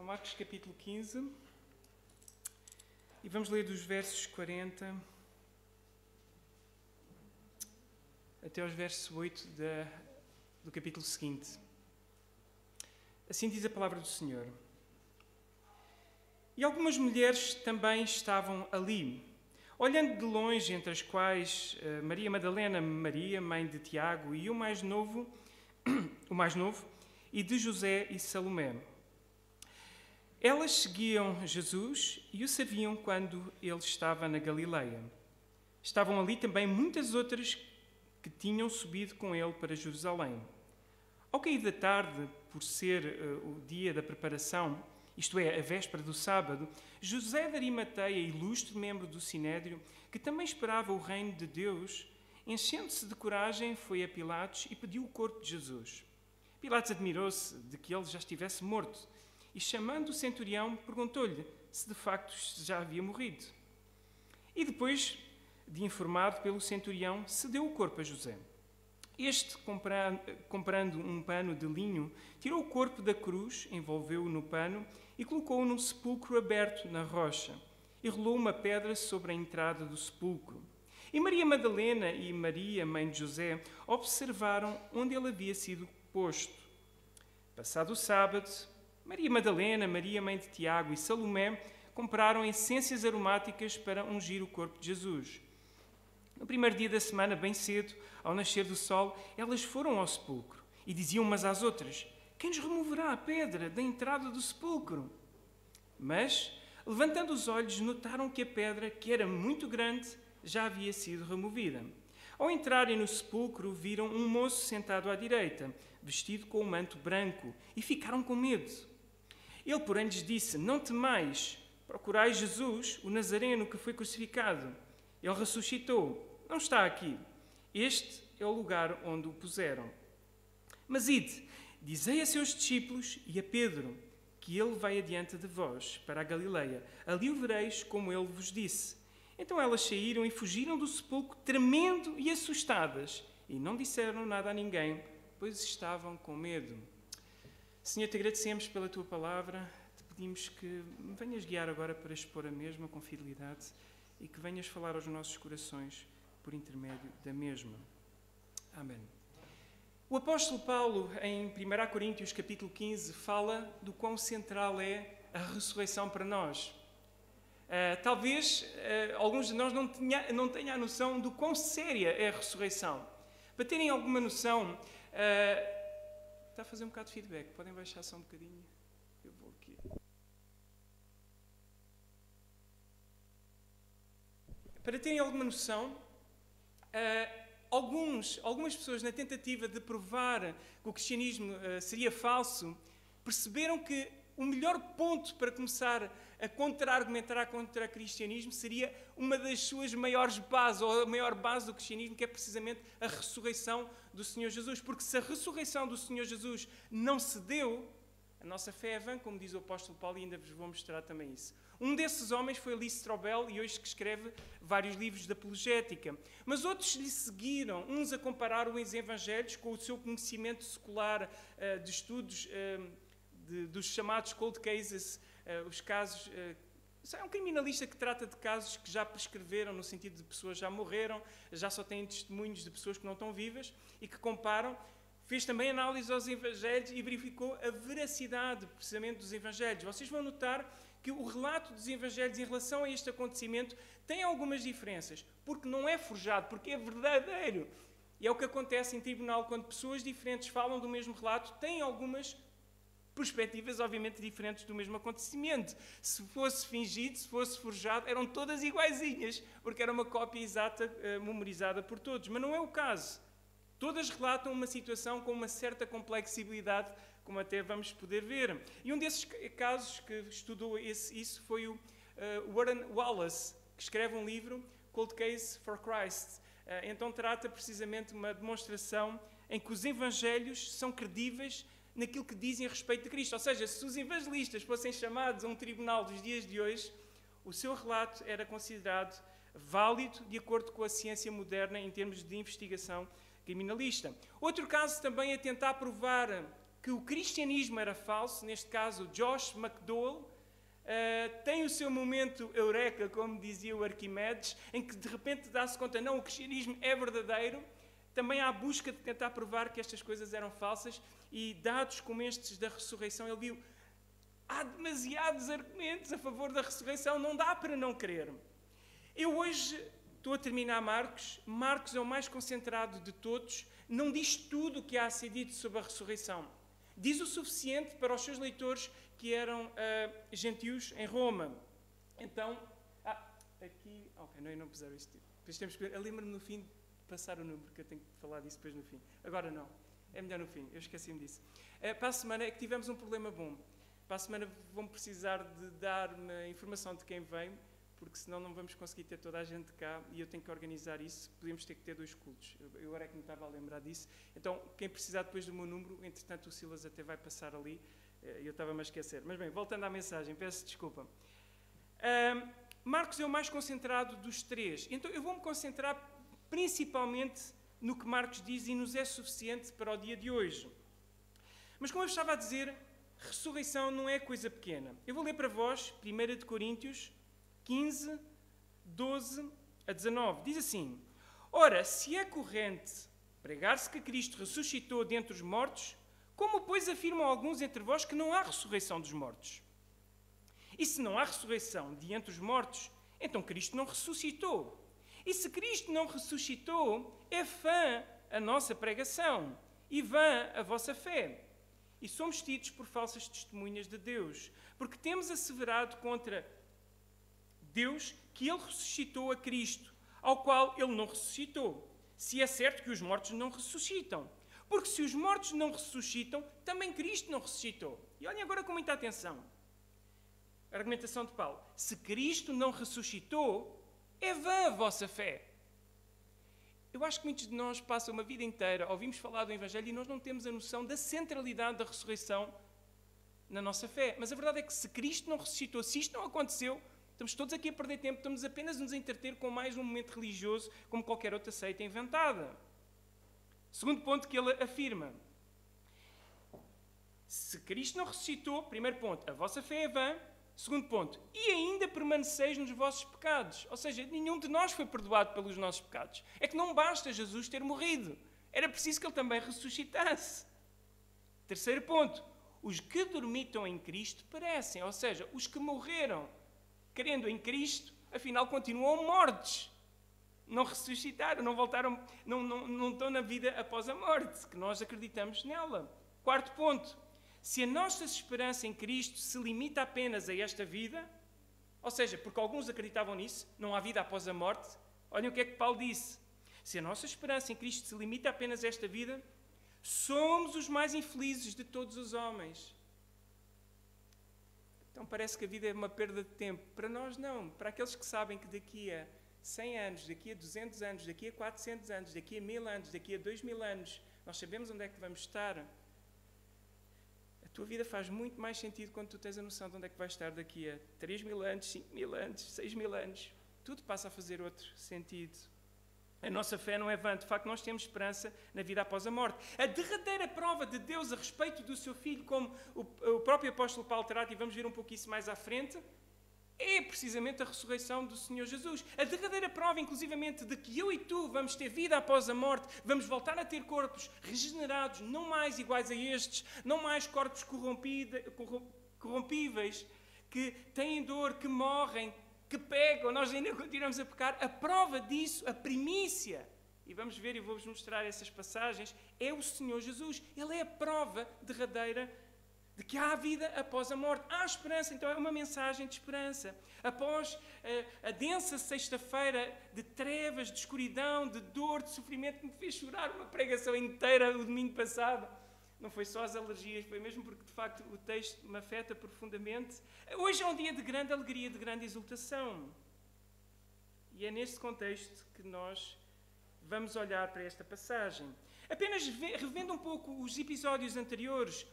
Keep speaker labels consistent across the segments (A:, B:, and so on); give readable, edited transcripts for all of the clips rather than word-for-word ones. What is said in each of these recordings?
A: São Marcos capítulo 15 e vamos ler dos versos 40 até aos versos 8 do capítulo seguinte. Assim diz a palavra do Senhor. E algumas mulheres também estavam ali, olhando de longe, entre as quais Maria Madalena, Maria, mãe de Tiago, e o mais novo, e de José e Salomé. Elas seguiam Jesus e o sabiam quando ele estava na Galileia. Estavam ali também muitas outras que tinham subido com ele para Jerusalém. Ao cair da tarde, por ser o dia da preparação, isto é, a véspera do sábado, José de Arimateia, ilustre membro do Sinédrio, que também esperava o reino de Deus, enchendo-se de coragem, foi a Pilatos e pediu o corpo de Jesus. Pilatos admirou-se de que ele já estivesse morto e, chamando o centurião, perguntou-lhe se de facto já havia morrido. E depois de informado pelo centurião, cedeu o corpo a José. Este, comprando um pano de linho, tirou o corpo da cruz, envolveu-o no pano e colocou-o num sepulcro aberto na rocha, e rolou uma pedra sobre a entrada do sepulcro. E Maria Madalena e Maria, mãe de José, observaram onde ele havia sido posto. Passado o sábado, Maria Madalena, Maria, mãe de Tiago e Salomé compraram essências aromáticas para ungir o corpo de Jesus. No primeiro dia da semana, bem cedo, ao nascer do sol, elas foram ao sepulcro e diziam umas às outras: quem nos removerá a pedra da entrada do sepulcro? Mas, levantando os olhos, notaram que a pedra, que era muito grande, já havia sido removida. Ao entrarem no sepulcro, viram um moço sentado à direita, vestido com um manto branco, e ficaram com medo. Ele, porém, lhes disse: não temais, procurai Jesus, o Nazareno que foi crucificado. Ele ressuscitou, não está aqui. Este é o lugar onde o puseram. Mas ide, dizei a seus discípulos e a Pedro, que ele vai adiante de vós, para a Galileia. Ali o vereis, como ele vos disse. Então elas saíram e fugiram do sepulcro, tremendo e assustadas, e não disseram nada a ninguém, pois estavam com medo. Senhor, te agradecemos pela tua palavra, te pedimos que me venhas guiar agora para expor a mesma com fidelidade e que venhas falar aos nossos corações por intermédio da mesma. Amém. O apóstolo Paulo, em 1 Coríntios capítulo 15, fala do quão central é a ressurreição para nós. Talvez alguns de nós não tenham a noção do quão séria é a ressurreição. Para terem alguma noção, está a fazer um bocado de feedback, podem baixar só um bocadinho? Eu vou aqui. Para terem alguma noção, algumas pessoas, na tentativa de provar que o cristianismo seria falso, perceberam que o melhor ponto para começar a contra-argumentar contra o cristianismo seria uma das suas maiores bases, ou a maior base do cristianismo, que é precisamente a ressurreição do Senhor Jesus. Porque se a ressurreição do Senhor Jesus não se deu, a nossa fé é vã, como diz o apóstolo Paulo, e ainda vos vou mostrar também isso. Um desses homens foi Lee Strobel, e hoje que escreve vários livros de apologética. Mas outros lhe seguiram, uns a comparar os evangelhos com o seu conhecimento secular de estudos dos chamados cold cases, os casos. É um criminalista que trata de casos que já prescreveram, no sentido de pessoas já morreram, já só têm testemunhos de pessoas que não estão vivas, e que comparam. Fez também análise aos evangelhos e verificou a veracidade, precisamente, dos evangelhos. Vocês vão notar que o relato dos evangelhos em relação a este acontecimento tem algumas diferenças, porque não é forjado, porque é verdadeiro. E é o que acontece em tribunal, quando pessoas diferentes falam do mesmo relato, têm algumas perspectivas, obviamente, diferentes do mesmo acontecimento. Se fosse fingido, se fosse forjado, eram todas iguaizinhas, porque era uma cópia exata, memorizada por todos. Mas não é o caso. Todas relatam uma situação com uma certa complexibilidade, como até vamos poder ver. E um desses casos que estudou isso foi o Warren Wallace, que escreve um livro, Cold Case for Christ. Então trata precisamente uma demonstração em que os evangelhos são credíveis naquilo que dizem a respeito de Cristo. Ou seja, se os evangelistas fossem chamados a um tribunal dos dias de hoje, o seu relato era considerado válido de acordo com a ciência moderna em termos de investigação criminalista. Outro caso também é tentar provar que o cristianismo era falso, neste caso Josh McDowell, tem o seu momento eureka, como dizia o Arquimedes, em que de repente dá-se conta, não, o cristianismo é verdadeiro. Também há a busca de tentar provar que estas coisas eram falsas, e dados como estes da ressurreição, ele viu, há demasiados argumentos a favor da ressurreição, não dá para não crer. Eu hoje estou a terminar Marcos. Marcos é o mais concentrado de todos, não diz tudo o que há a ser dito sobre a ressurreição. Diz o suficiente para os seus leitores que eram gentios em Roma. Então, aqui, ok, não puseram isto. Depois temos que ver, eu lembro-me no fim de passar o número, que eu tenho que falar disso depois no fim. Agora não, é melhor no fim, eu esqueci-me disso. Para a semana é que tivemos um problema bom. Para a semana vão precisar de dar-me a informação de quem vem, porque senão não vamos conseguir ter toda a gente cá e eu tenho que organizar isso. Podemos ter que ter 2 cultos. Eu agora é que me estava a lembrar disso. Então, quem precisar depois do meu número, entretanto o Silas até vai passar ali. Eu estava-me a esquecer. Mas bem, voltando à mensagem, peço desculpa. Marcos é o mais concentrado dos 3. Então, eu vou-me concentrar principalmente no que Marcos diz e nos é suficiente para o dia de hoje. Mas como eu estava a dizer, ressurreição não é coisa pequena. Eu vou ler para vós 1 Coríntios 15, 12 a 19. Diz assim: ora, se é corrente pregar-se que Cristo ressuscitou dentre os mortos, como, pois, afirmam alguns entre vós que não há ressurreição dos mortos? E se não há ressurreição de entre os mortos, então Cristo não ressuscitou. E se Cristo não ressuscitou, é vã a nossa pregação e vã a vossa fé. E somos tidos por falsas testemunhas de Deus, porque temos asseverado contra Deus que Ele ressuscitou a Cristo, ao qual Ele não ressuscitou, se é certo que os mortos não ressuscitam. Porque se os mortos não ressuscitam, também Cristo não ressuscitou. E olhem agora com muita atenção. A argumentação de Paulo. Se Cristo não ressuscitou, é vã a vossa fé. Eu acho que muitos de nós passam uma vida inteira, ouvimos falar do Evangelho e nós não temos a noção da centralidade da ressurreição na nossa fé. Mas a verdade é que se Cristo não ressuscitou, se isto não aconteceu, estamos todos aqui a perder tempo, estamos apenas a nos entreter com mais um momento religioso, como qualquer outra seita inventada. Segundo ponto que ele afirma. Se Cristo não ressuscitou, primeiro ponto, a vossa fé é vã. Segundo ponto, e ainda permaneceis nos vossos pecados. Ou seja, nenhum de nós foi perdoado pelos nossos pecados. É que não basta Jesus ter morrido. Era preciso que ele também ressuscitasse. Terceiro ponto, os que dormitam em Cristo perecem. Ou seja, os que morreram crendo em Cristo, afinal continuam mortos. Não ressuscitaram, não voltaram, não estão na vida após a morte, que nós acreditamos nela. Quarto ponto, se a nossa esperança em Cristo se limita apenas a esta vida, ou seja, porque alguns acreditavam nisso, não há vida após a morte, olhem o que é que Paulo disse. Se a nossa esperança em Cristo se limita apenas a esta vida, somos os mais infelizes de todos os homens. Então parece que a vida é uma perda de tempo. Para nós não. Para aqueles que sabem que daqui a 100 anos, daqui a 200 anos, daqui a 400 anos, daqui a 1000 anos, daqui a 2000 anos, nós sabemos onde é que vamos estar. A tua vida faz muito mais sentido quando tu tens a noção de onde é que vais estar daqui a 3000 anos, 5000 anos, 6000 anos. Tudo passa a fazer outro sentido. A nossa fé não é vã. De facto, nós temos esperança na vida após a morte. A derradeira prova de Deus a respeito do seu Filho, como o próprio apóstolo Paulo trata, e vamos ver um pouco isso mais à frente, é precisamente a ressurreição do Senhor Jesus. A derradeira prova, inclusivamente, de que eu e tu vamos ter vida após a morte, vamos voltar a ter corpos regenerados, não mais iguais a estes, não mais corpos corrompíveis, que têm dor, que morrem, que pegam, nós ainda continuamos a pecar. A prova disso, a primícia, e vamos ver e vou-vos mostrar essas passagens, é o Senhor Jesus. Ele é a prova derradeira de que há vida após a morte. Há esperança, então é uma mensagem de esperança. Após a densa sexta-feira de trevas, de escuridão, de dor, de sofrimento, que me fez chorar uma pregação inteira o domingo passado. Não foi só as alergias, foi mesmo porque, de facto, o texto me afeta profundamente. Hoje é um dia de grande alegria, de grande exultação. E é neste contexto que nós vamos olhar para esta passagem. Apenas revendo um pouco os episódios anteriores,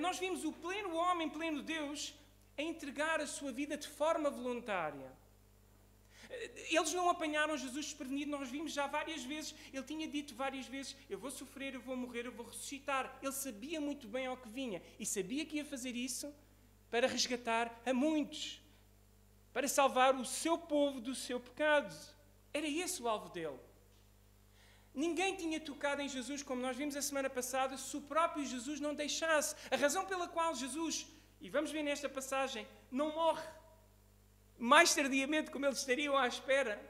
A: nós vimos o pleno homem, pleno Deus, a entregar a sua vida de forma voluntária. Eles não apanharam Jesus desprevenido, nós vimos já várias vezes, ele tinha dito várias vezes, eu vou sofrer, eu vou morrer, eu vou ressuscitar. Ele sabia muito bem ao que vinha e sabia que ia fazer isso para resgatar a muitos, para salvar o seu povo do seu pecado. Era esse o alvo dele. Ninguém tinha tocado em Jesus, como nós vimos a semana passada, se o próprio Jesus não deixasse. A razão pela qual Jesus, e vamos ver nesta passagem, não morre mais tardiamente, como eles estariam à espera,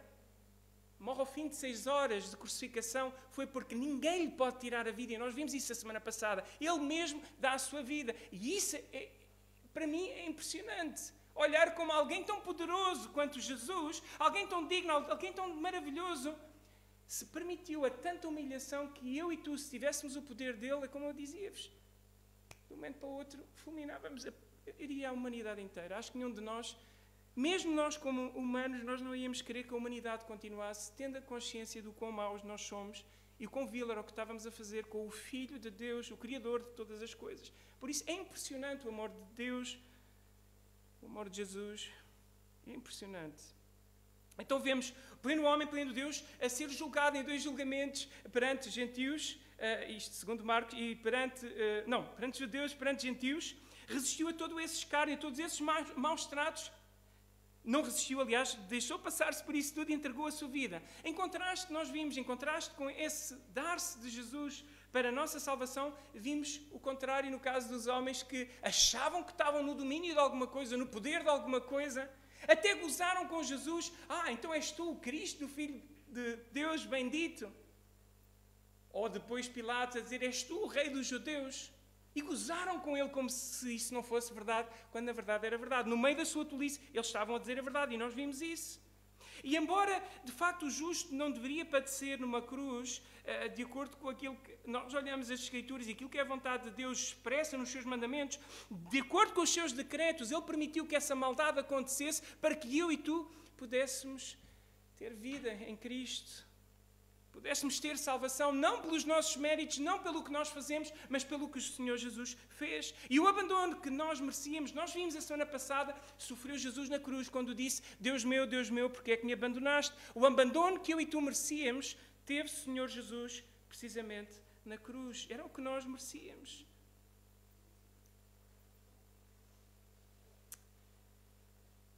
A: morre ao fim de 6 horas de crucificação, foi porque ninguém lhe pode tirar a vida. E nós vimos isso a semana passada. Ele mesmo dá a sua vida. E isso, para mim, é impressionante. Olhar como alguém tão poderoso quanto Jesus, alguém tão digno, alguém tão maravilhoso, se permitiu a tanta humilhação que eu e tu, se tivéssemos o poder dele, é como eu dizia-vos, de um momento para o outro, fulminávamos, iria a humanidade inteira. Acho que nenhum de nós, mesmo nós como humanos, nós não íamos querer que a humanidade continuasse tendo a consciência do quão maus nós somos e o quão vil era o que estávamos a fazer com o Filho de Deus, o Criador de todas as coisas. Por isso é impressionante o amor de Deus, o amor de Jesus, é impressionante. Então vemos pleno homem, pleno Deus, a ser julgado em 2 julgamentos perante gentios, isto segundo Marcos, e perante judeus, perante gentios, resistiu a todo esse escárnio, a todos esses maus tratos. Não resistiu, aliás, deixou passar-se por isso tudo e entregou a sua vida. Em contraste, nós vimos, em contraste com esse dar-se de Jesus para a nossa salvação, vimos o contrário no caso dos homens que achavam que estavam no domínio de alguma coisa, no poder de alguma coisa, até gozaram com Jesus. Então és tu o Cristo, o Filho de Deus bendito. Ou depois Pilatos a dizer, és tu o Rei dos Judeus. E gozaram com ele como se isso não fosse verdade, quando na verdade era verdade. No meio da sua tolice, eles estavam a dizer a verdade e nós vimos isso. E embora, de facto, o justo não deveria padecer numa cruz, de acordo com aquilo que nós olhamos as Escrituras e aquilo que é a vontade de Deus expressa nos seus mandamentos, de acordo com os seus decretos, ele permitiu que essa maldade acontecesse para que eu e tu pudéssemos ter vida em Cristo. Pudéssemos ter salvação, não pelos nossos méritos, não pelo que nós fazemos, mas pelo que o Senhor Jesus fez. E o abandono que nós merecíamos, nós vimos a semana passada, sofreu Jesus na cruz, quando disse, Deus meu, porque é que me abandonaste? O abandono que eu e tu merecíamos, teve o Senhor Jesus precisamente na cruz. Era o que nós merecíamos.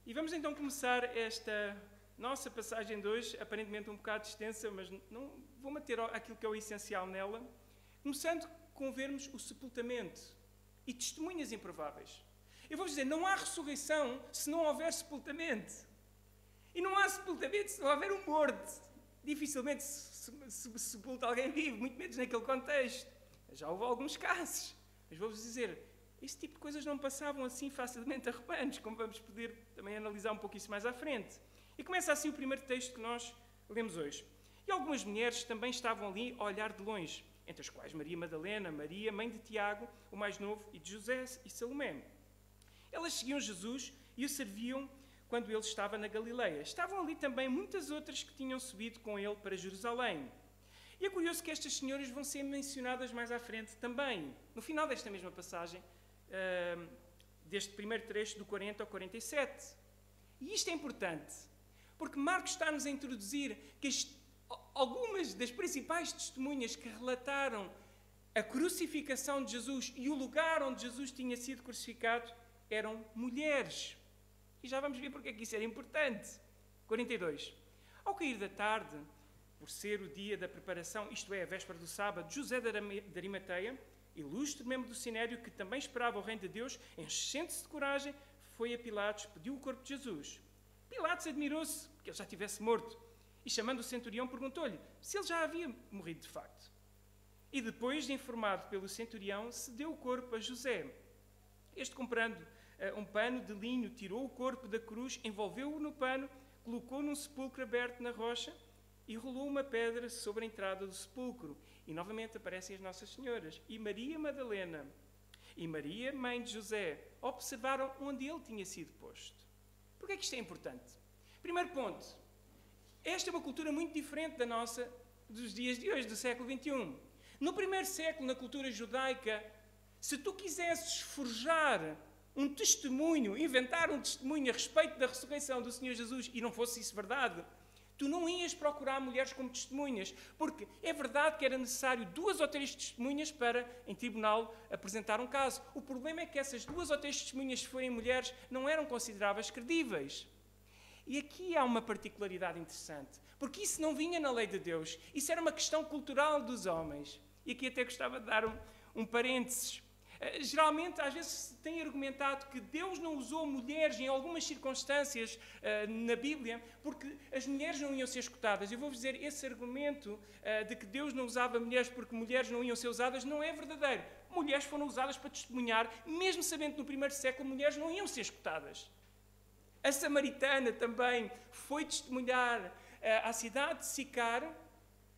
A: E vamos então começar esta nossa passagem de hoje, aparentemente um bocado extensa, mas não vou manter aquilo que é o essencial nela, começando com vermos o sepultamento e testemunhas improváveis. Eu vou dizer, não há ressurreição se não houver sepultamento. E não há sepultamento se não houver um morto. Dificilmente se sepulta alguém vivo, muito menos naquele contexto. Já houve alguns casos, mas vou-vos dizer, esse tipo de coisas não passavam assim facilmente a romanos, como vamos poder também analisar um pouco isso mais à frente. E começa assim o primeiro texto que nós lemos hoje. E algumas mulheres também estavam ali a olhar de longe, entre as quais Maria Madalena, Maria, mãe de Tiago, o mais novo, e de José e Salomé. Elas seguiam Jesus e o serviam quando ele estava na Galileia. Estavam ali também muitas outras que tinham subido com ele para Jerusalém. E é curioso que estas senhoras vão ser mencionadas mais à frente também, no final desta mesma passagem, deste primeiro trecho do 40 ao 47. E isto é importante, porque Marcos está-nos a introduzir que algumas das principais testemunhas que relataram a crucificação de Jesus e o lugar onde Jesus tinha sido crucificado eram mulheres. E já vamos ver porque é que isso era importante. 42. Ao cair da tarde, por ser o dia da preparação, isto é, a véspera do sábado, José de Arimateia, ilustre membro do Sinédrio, que também esperava o reino de Deus, enchendo-se de coragem, foi a Pilatos, pediu o corpo de Jesus. Pilatos admirou-se que ele já tivesse morto e, chamando o centurião, perguntou-lhe se ele já havia morrido de facto. E depois, informado pelo centurião, cedeu o corpo a José. Este, comprando um pano de linho, tirou o corpo da cruz, envolveu-o no pano, colocou num sepulcro aberto na rocha e rolou uma pedra sobre a entrada do sepulcro. E novamente aparecem as Nossas Senhoras. E Maria Madalena e Maria, mãe de José, observaram onde ele tinha sido posto. Porquê é que isto é importante? Primeiro ponto. Esta é uma cultura muito diferente da nossa dos dias de hoje, do século XXI. No primeiro século, na cultura judaica, se tu quisesses forjar um testemunho, inventar um testemunho a respeito da ressurreição do Senhor Jesus e não fosse isso verdade, tu não ias procurar mulheres como testemunhas, porque é verdade que era necessário 2 ou 3 testemunhas para, em tribunal, apresentar um caso. O problema é que essas 2 ou 3 testemunhas, se forem mulheres, não eram consideradas credíveis. E aqui há uma particularidade interessante, porque isso não vinha na lei de Deus, isso era uma questão cultural dos homens. E aqui até gostava de dar um parênteses. Geralmente, às vezes, se tem argumentado que Deus não usou mulheres em algumas circunstâncias na Bíblia porque as mulheres não iam ser escutadas. Eu vou-vos dizer, esse argumento de que Deus não usava mulheres porque mulheres não iam ser usadas não é verdadeiro. Mulheres foram usadas para testemunhar, mesmo sabendo que no primeiro século mulheres não iam ser escutadas. A samaritana também foi testemunhar à cidade de Sicar,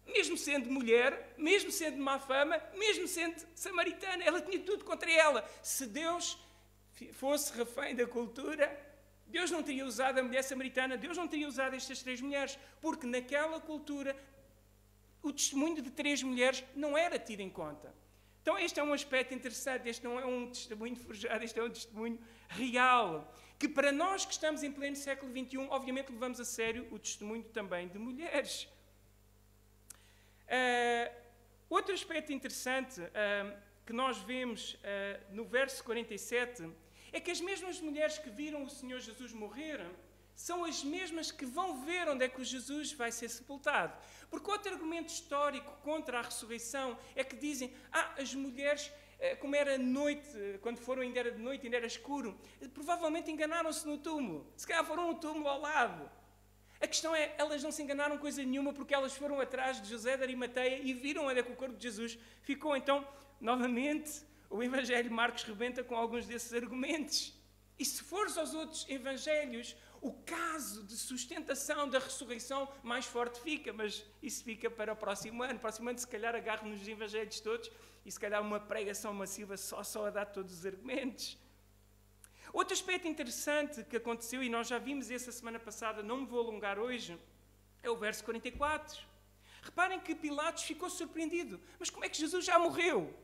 A: mesmo sendo mulher, mesmo sendo de má fama, mesmo sendo samaritana. Ela tinha tudo contra ela. Se Deus fosse refém da cultura, Deus não teria usado a mulher samaritana, Deus não teria usado estas 3 mulheres, porque naquela cultura o testemunho de 3 mulheres não era tido em conta. Então este é um aspecto interessante, este não é um testemunho forjado, este é um testemunho real, que para nós que estamos em pleno século XXI, obviamente levamos a sério o testemunho também de mulheres. Outro aspecto interessante que nós vemos no verso 47 é que as mesmas mulheres que viram o Senhor Jesus morrer são as mesmas que vão ver onde é que o Jesus vai ser sepultado. Porque outro argumento histórico contra a ressurreição é que dizem, as mulheres, como era noite, quando foram ainda era de noite, ainda era escuro, provavelmente enganaram-se no túmulo. Se calhar foram no túmulo ao lado. A questão é, elas não se enganaram coisa nenhuma porque elas foram atrás de José de Arimateia e viram onde é que o corpo de Jesus ficou. Então, novamente, o Evangelho de Marcos rebenta com alguns desses argumentos. E se fores aos outros Evangelhos, o caso de sustentação da ressurreição mais forte fica, mas isso fica para o próximo ano. O próximo ano, se calhar, agarro nos Evangelhos todos e se calhar uma pregação massiva só a dar todos os argumentos. Outro aspecto interessante que aconteceu, e nós já vimos essa semana passada, não me vou alongar hoje, é o verso 44. Reparem que Pilatos ficou surpreendido. Mas como é que Jesus já morreu?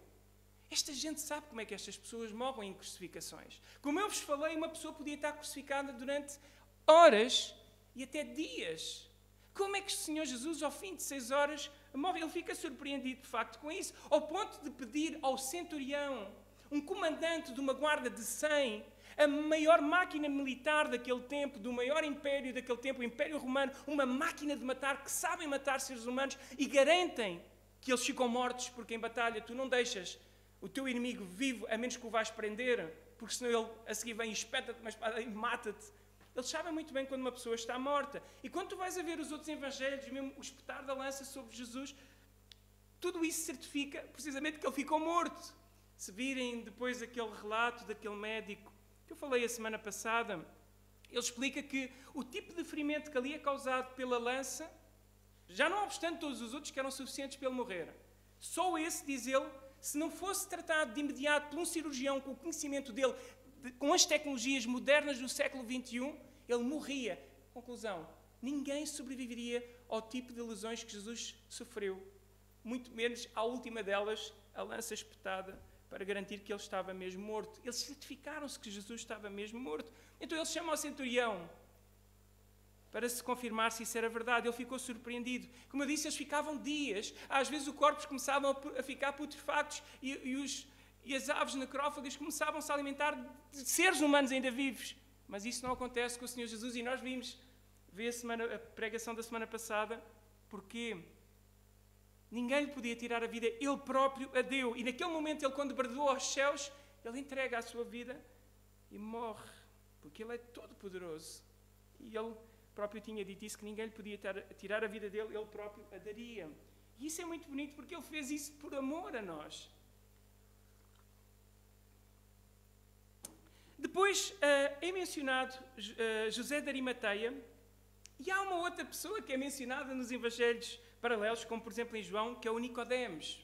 A: Esta gente sabe como é que estas pessoas morrem em crucificações. Como eu vos falei, uma pessoa podia estar crucificada durante horas e até dias. Como é que o Senhor Jesus, ao fim de 6 horas, morre? Ele fica surpreendido, de facto, com isso, ao ponto de pedir ao centurião, um comandante de uma guarda de 100, a maior máquina militar daquele tempo, do maior império daquele tempo, o Império Romano, uma máquina de matar, que sabem matar seres humanos e garantem que eles ficam mortos, porque em batalha tu não deixas o teu inimigo vivo, a menos que o vais prender, porque senão ele a seguir vem e espeta-te uma espada e mata-te. Eles sabem muito bem quando uma pessoa está morta. E quando tu vais a ver os outros evangelhos, mesmo o espetar da lança sobre Jesus, tudo isso certifica precisamente que ele ficou morto. Se virem depois aquele relato daquele médico que eu falei a semana passada, ele explica que o tipo de ferimento que ali é causado pela lança, já não obstante todos os outros que eram suficientes para ele morrer, só esse, diz ele, se não fosse tratado de imediato por um cirurgião com o conhecimento dele, com as tecnologias modernas do século XXI, ele morria. Conclusão, ninguém sobreviveria ao tipo de lesões que Jesus sofreu, muito menos à última delas, a lança espetada, para garantir que ele estava mesmo morto. Eles certificaram-se que Jesus estava mesmo morto. Então ele chama ao centurião para se confirmar se isso era verdade. Ele ficou surpreendido. Como eu disse, eles ficavam dias. Às vezes os corpos começavam a ficar putrefactos e as aves necrófagas começavam-se a alimentar de seres humanos ainda vivos. Mas isso não acontece com o Senhor Jesus. E nós vimos, a pregação da semana passada, porquê? Ninguém lhe podia tirar a vida, ele próprio a deu. E naquele momento, ele quando bradou aos céus, ele entrega a sua vida e morre. Porque ele é todo poderoso. E ele próprio tinha dito isso, que ninguém lhe podia tirar a vida dele, ele próprio a daria. E isso é muito bonito, porque ele fez isso por amor a nós. Depois é mencionado José de Arimateia, e há uma outra pessoa que é mencionada nos evangelhos paralelos, como por exemplo em João, que é o Nicodemos.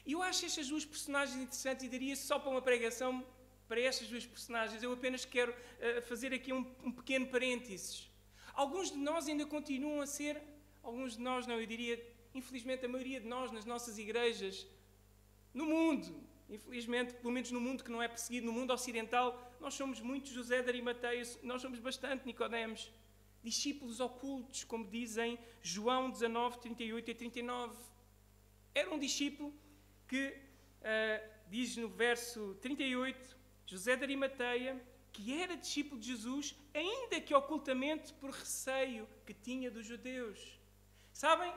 A: E eu acho estas 2 personagens interessantes e daria só para uma pregação para estas 2 personagens. Eu apenas quero fazer aqui um pequeno parênteses. Alguns de nós ainda continuam a ser, alguns de nós não, eu diria, infelizmente a maioria de nós nas nossas igrejas, no mundo, Infelizmente, pelo menos no mundo que não é perseguido, no mundo ocidental, nós somos muito José de Arimateia, nós somos bastante Nicodemos, discípulos ocultos, como dizem João 19, 38 e 39. Era um discípulo que, diz no verso 38, José de Arimateia, que era discípulo de Jesus, ainda que ocultamente por receio que tinha dos judeus. Sabem?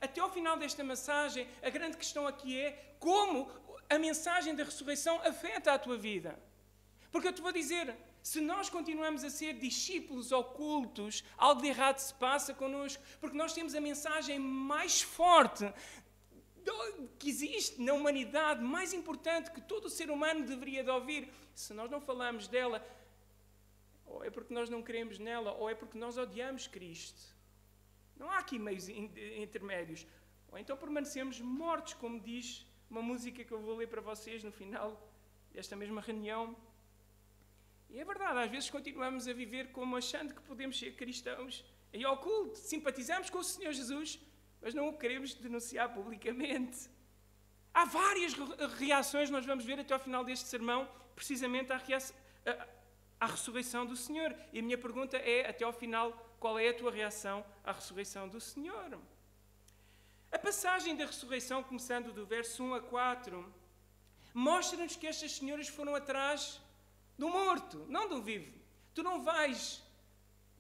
A: Até ao final desta mensagem, a grande questão aqui é como a mensagem da ressurreição afeta a tua vida. Porque eu te vou dizer, se nós continuamos a ser discípulos ocultos, algo de errado se passa connosco, porque nós temos a mensagem mais forte que existe na humanidade, mais importante que todo o ser humano deveria de ouvir. Se nós não falamos dela, ou é porque nós não queremos nela, ou é porque nós odiamos Cristo. Não há aqui meios intermédios. Ou então permanecemos mortos, como diz uma música que eu vou ler para vocês no final desta mesma reunião. E é verdade, às vezes continuamos a viver como achando que podemos ser cristãos em oculto. Simpatizamos com o Senhor Jesus, mas não o queremos denunciar publicamente. Há várias reações, nós vamos ver até ao final deste sermão, precisamente à ressurreição do Senhor. E a minha pergunta é, até ao final, qual é a tua reação à ressurreição do Senhor? A passagem da ressurreição, começando do verso 1 a 4, mostra-nos que estas senhoras foram atrás do morto, não do vivo. Tu não vais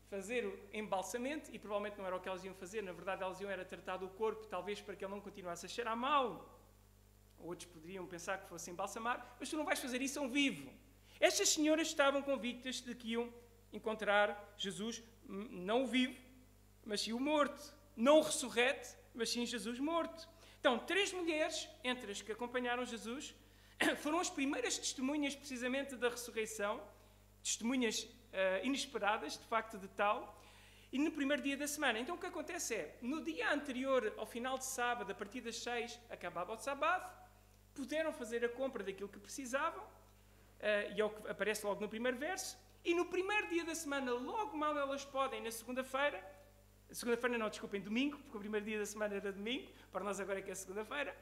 A: fazer o embalsamento, e provavelmente não era o que elas iam fazer, na verdade elas iam era tratar do corpo, talvez para que ele não continuasse a cheirar mal. Outros poderiam pensar que fosse embalsamar, mas tu não vais fazer isso a um vivo. Estas senhoras estavam convictas de que iam encontrar Jesus, não o vivo, mas sim o morto. Não o ressurreto, mas sim Jesus morto. Então, 3 mulheres, entre as que acompanharam Jesus, foram as primeiras testemunhas precisamente da ressurreição, testemunhas inesperadas, de facto, de tal, e no primeiro dia da semana. Então, o que acontece é, no dia anterior, ao final de sábado, a partir das 6, acabava o sábado, puderam fazer a compra daquilo que precisavam, e é o que aparece logo no primeiro verso, e no primeiro dia da semana, logo mal elas podem, na segunda-feira não, desculpem, domingo, porque o primeiro dia da semana era domingo, para nós agora é que é segunda-feira,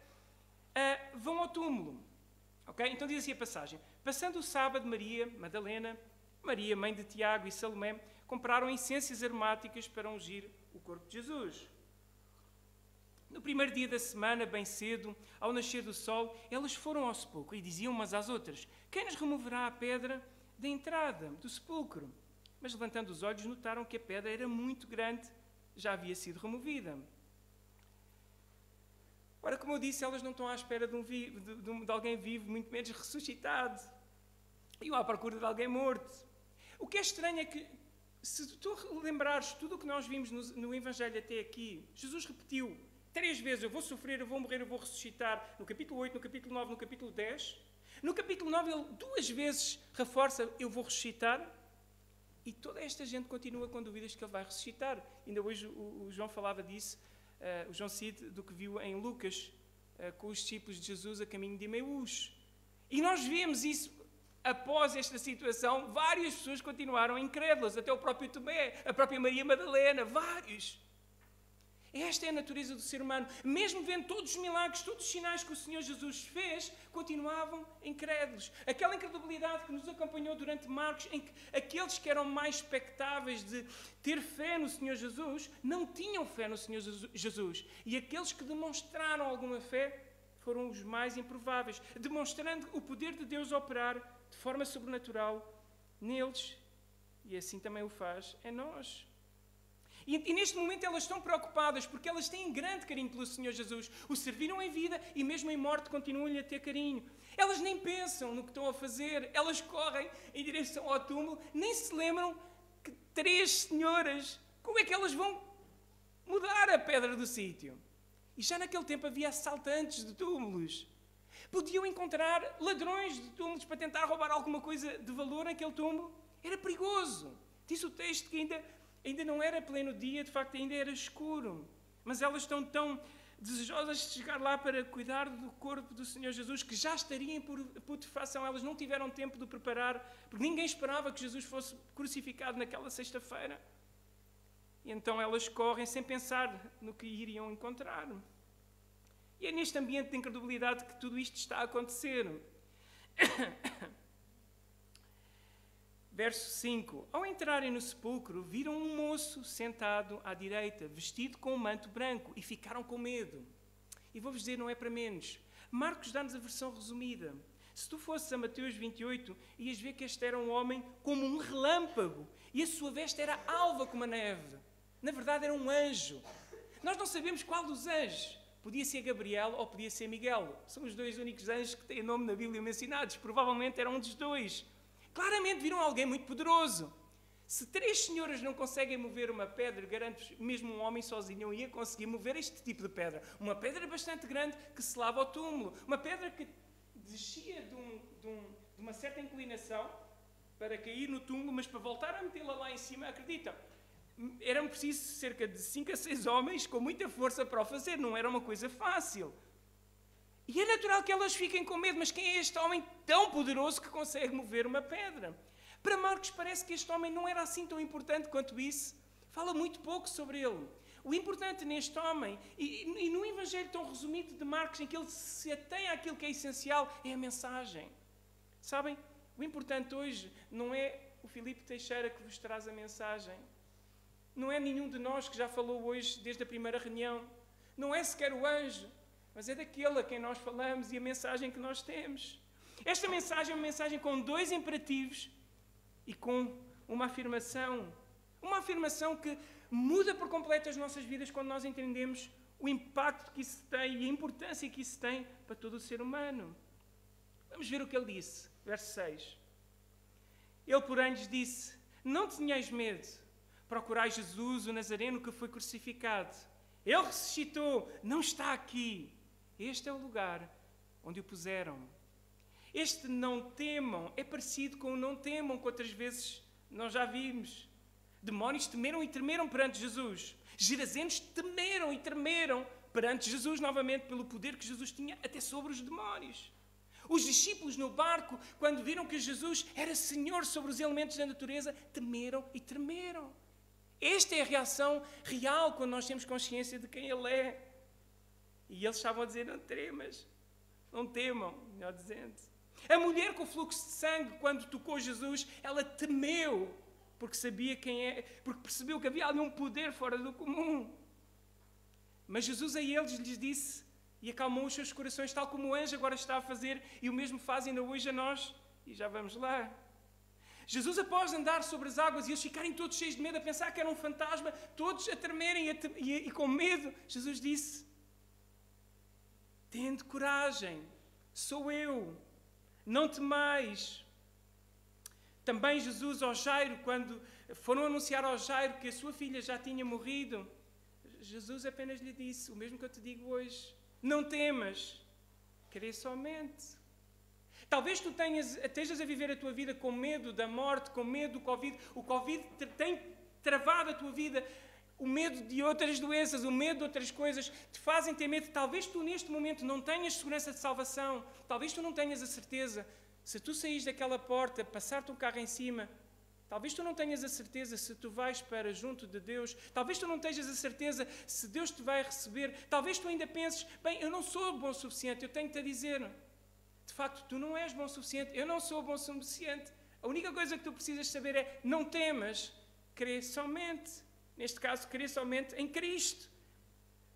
A: vão ao túmulo. Okay? Então diz assim a passagem: passando o sábado, Maria Madalena, Maria, mãe de Tiago e Salomé, compraram essências aromáticas para ungir o corpo de Jesus. No primeiro dia da semana, bem cedo, ao nascer do sol, elas foram ao sepulcro e diziam umas às outras: quem nos removerá a pedra da entrada do sepulcro? Mas levantando os olhos, notaram que a pedra era muito grande, já havia sido removida. Ora, como eu disse, elas não estão à espera de alguém vivo, muito menos ressuscitado. Iam à procura de alguém morto. O que é estranho é que, se tu lembrares tudo o que nós vimos no Evangelho até aqui, Jesus repetiu 3 vezes: eu vou sofrer, eu vou morrer, eu vou ressuscitar, no capítulo 8, no capítulo 9, no capítulo 10. No capítulo 9 ele 2 vezes reforça: eu vou ressuscitar. E toda esta gente continua com dúvidas que ele vai ressuscitar. Ainda hoje o João falava disso, o João Cid, do que viu em Lucas, com os discípulos de Jesus a caminho de Emaús. E nós vemos isso, após esta situação, várias pessoas continuaram incrédulas, até o próprio Tomé, a própria Maria Madalena, vários. Esta é a natureza do ser humano. Mesmo vendo todos os milagres, todos os sinais que o Senhor Jesus fez, continuavam incrédulos. Aquela incredulidade que nos acompanhou durante Marcos, em que aqueles que eram mais expectáveis de ter fé no Senhor Jesus, não tinham fé no Senhor Jesus. E aqueles que demonstraram alguma fé foram os mais improváveis, demonstrando o poder de Deus operar de forma sobrenatural neles. E assim também o faz em nós. E neste momento elas estão preocupadas porque elas têm grande carinho pelo Senhor Jesus. O serviram em vida e mesmo em morte continuam-lhe a ter carinho. Elas nem pensam no que estão a fazer. Elas correm em direção ao túmulo, nem se lembram que 3 senhoras, como é que elas vão mudar a pedra do sítio? E já naquele tempo havia assaltantes de túmulos. Podiam encontrar ladrões de túmulos para tentar roubar alguma coisa de valor naquele túmulo. Era perigoso. Diz o texto que ainda não era pleno dia, de facto ainda era escuro. Mas elas estão tão desejosas de chegar lá para cuidar do corpo do Senhor Jesus, que já estaria em putrefação. Elas não tiveram tempo de preparar, porque ninguém esperava que Jesus fosse crucificado naquela sexta-feira. E então elas correm sem pensar no que iriam encontrar. E é neste ambiente de incredulidade que tudo isto está a acontecer. Verso 5. Ao entrarem no sepulcro, viram um moço sentado à direita, vestido com um manto branco, e ficaram com medo. E vou-vos dizer, não é para menos. Marcos dá-nos a versão resumida. Se tu fosses a Mateus 28, ias ver que este era um homem como um relâmpago, e a sua veste era alva como a neve. Na verdade, era um anjo. Nós não sabemos qual dos anjos. Podia ser Gabriel ou podia ser Miguel. São os dois únicos anjos que têm nome na Bíblia mencionados. Provavelmente era um dos dois. Claramente viram alguém muito poderoso. Se 3 senhoras não conseguem mover uma pedra, garanto, mesmo um homem sozinho não ia conseguir mover este tipo de pedra. Uma pedra bastante grande que se lava ao túmulo. Uma pedra que descia de uma certa inclinação para cair no túmulo, mas para voltar a metê-la lá em cima, acreditam, eram precisos cerca de 5 a 6 homens com muita força para o fazer. Não era uma coisa fácil. E é natural que elas fiquem com medo, mas quem é este homem tão poderoso que consegue mover uma pedra? Para Marcos parece que este homem não era assim tão importante quanto isso. Fala muito pouco sobre ele. O importante neste homem, e no Evangelho tão resumido de Marcos, em que ele se atém àquilo que é essencial, é a mensagem. Sabem, o importante hoje não é o Filipe Teixeira que vos traz a mensagem. Não é nenhum de nós que já falou hoje desde a primeira reunião. Não é sequer o anjo, mas é daquele a quem nós falamos e a mensagem que nós temos. Esta mensagem é uma mensagem com 2 imperativos e com uma afirmação. Uma afirmação que muda por completo as nossas vidas quando nós entendemos o impacto que isso tem e a importância que isso tem para todo o ser humano. Vamos ver o que ele disse. Verso 6. Ele, porém, lhes disse: não tenhais medo. Procurai Jesus, o Nazareno, que foi crucificado. Ele ressuscitou, não está aqui. Este é o lugar onde o puseram. Este não temam é parecido com o não temam que outras vezes nós já vimos. Demónios temeram e tremeram perante Jesus. Gerazenos temeram e tremeram perante Jesus novamente pelo poder que Jesus tinha até sobre os demónios. Os discípulos no barco, quando viram que Jesus era Senhor sobre os elementos da natureza, temeram e tremeram. Esta é a reação real quando nós temos consciência de quem Ele é. E eles estavam a dizer: não tremas, não temam, melhor dizendo. A mulher com o fluxo de sangue, quando tocou Jesus, ela temeu, porque sabia quem é, porque percebeu que havia ali um poder fora do comum. Mas Jesus a eles lhes disse e acalmou os seus corações, tal como o anjo agora está a fazer, e o mesmo faz ainda hoje a nós. E já vamos lá. Jesus, após andar sobre as águas e eles ficarem todos cheios de medo, a pensar que era um fantasma, todos a tremerem e com medo, Jesus disse: tende coragem, sou eu, não temais. Também Jesus ao Jairo, quando foram anunciar ao Jairo que a sua filha já tinha morrido, Jesus apenas lhe disse o mesmo que eu te digo hoje: não temas, crê somente. Talvez tu estejas a viver a tua vida com medo da morte, com medo do Covid. O Covid tem travado a tua vida. O medo de outras doenças, o medo de outras coisas te fazem ter medo. Talvez tu neste momento não tenhas segurança de salvação. Talvez tu não tenhas a certeza. Se tu saís daquela porta, passar-te um carro em cima, talvez tu não tenhas a certeza se tu vais para junto de Deus. Talvez tu não tenhas a certeza se Deus te vai receber. Talvez tu ainda penses: bem, eu não sou bom o suficiente, eu tenho-te a dizer. De facto, tu não és bom o suficiente, eu não sou bom o suficiente. A única coisa que tu precisas saber é: não temas, crê somente. Neste caso, crê somente em Cristo,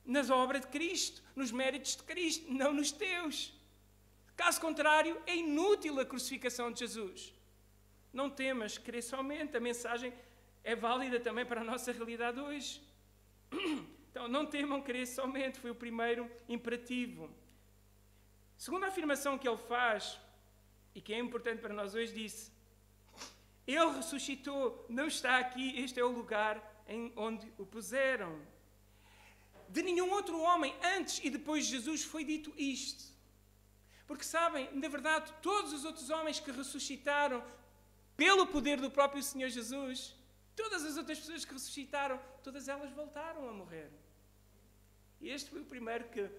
A: na obra de Cristo, nos méritos de Cristo, não nos teus. Caso contrário, é inútil a crucificação de Jesus. Não temas, crê somente. A mensagem é válida também para a nossa realidade hoje. Então, não temam, crê somente, foi o primeiro imperativo. Segunda afirmação que ele faz, e que é importante para nós hoje, disse: ele ressuscitou, não está aqui, este é o lugar onde o puseram. De nenhum outro homem, antes e depois de Jesus, foi dito isto. Porque sabem, na verdade, todos os outros homens que ressuscitaram pelo poder do próprio Senhor Jesus, todas as outras pessoas que ressuscitaram, todas elas voltaram a morrer. E este foi o primeiro que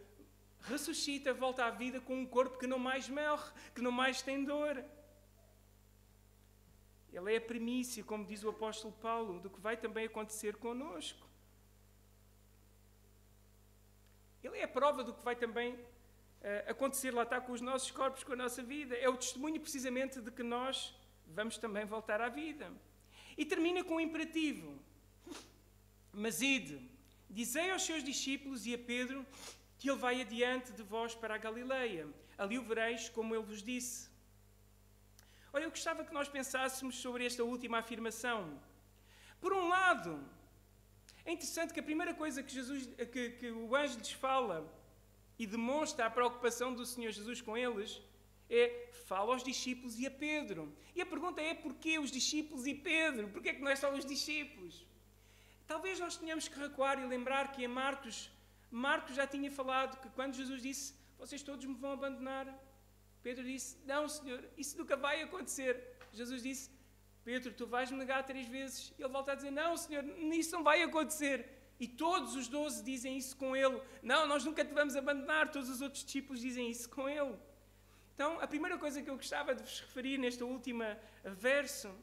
A: ressuscita, volta à vida com um corpo que não mais morre, que não mais tem dor. Ele é a primícia, como diz o apóstolo Paulo, do que vai também acontecer connosco. Ele é a prova do que vai também acontecer, lá está, com os nossos corpos, com a nossa vida. É o testemunho precisamente de que nós vamos também voltar à vida. E termina com um imperativo. Mas ide, dizei aos seus discípulos e a Pedro que ele vai adiante de vós para a Galileia. Ali o vereis como ele vos disse. Olha, eu gostava que nós pensássemos sobre esta última afirmação. Por um lado, é interessante que a primeira coisa que o anjo lhes fala e demonstra a preocupação do Senhor Jesus com eles é: fala aos discípulos e a Pedro. E a pergunta é: porquê os discípulos e Pedro? Porquê é que não é só os discípulos? Talvez nós tenhamos que recuar e lembrar que em Marcos já tinha falado que quando Jesus disse: vocês todos me vão abandonar, Pedro disse: não, Senhor, isso nunca vai acontecer. Jesus disse: Pedro, tu vais me negar 3 vezes. E ele volta a dizer: não, Senhor, isso não vai acontecer. E todos os 12 dizem isso com ele. Não, nós nunca te vamos abandonar. Todos os outros discípulos dizem isso com ele. Então, a primeira coisa que eu gostava de vos referir nesta última verso,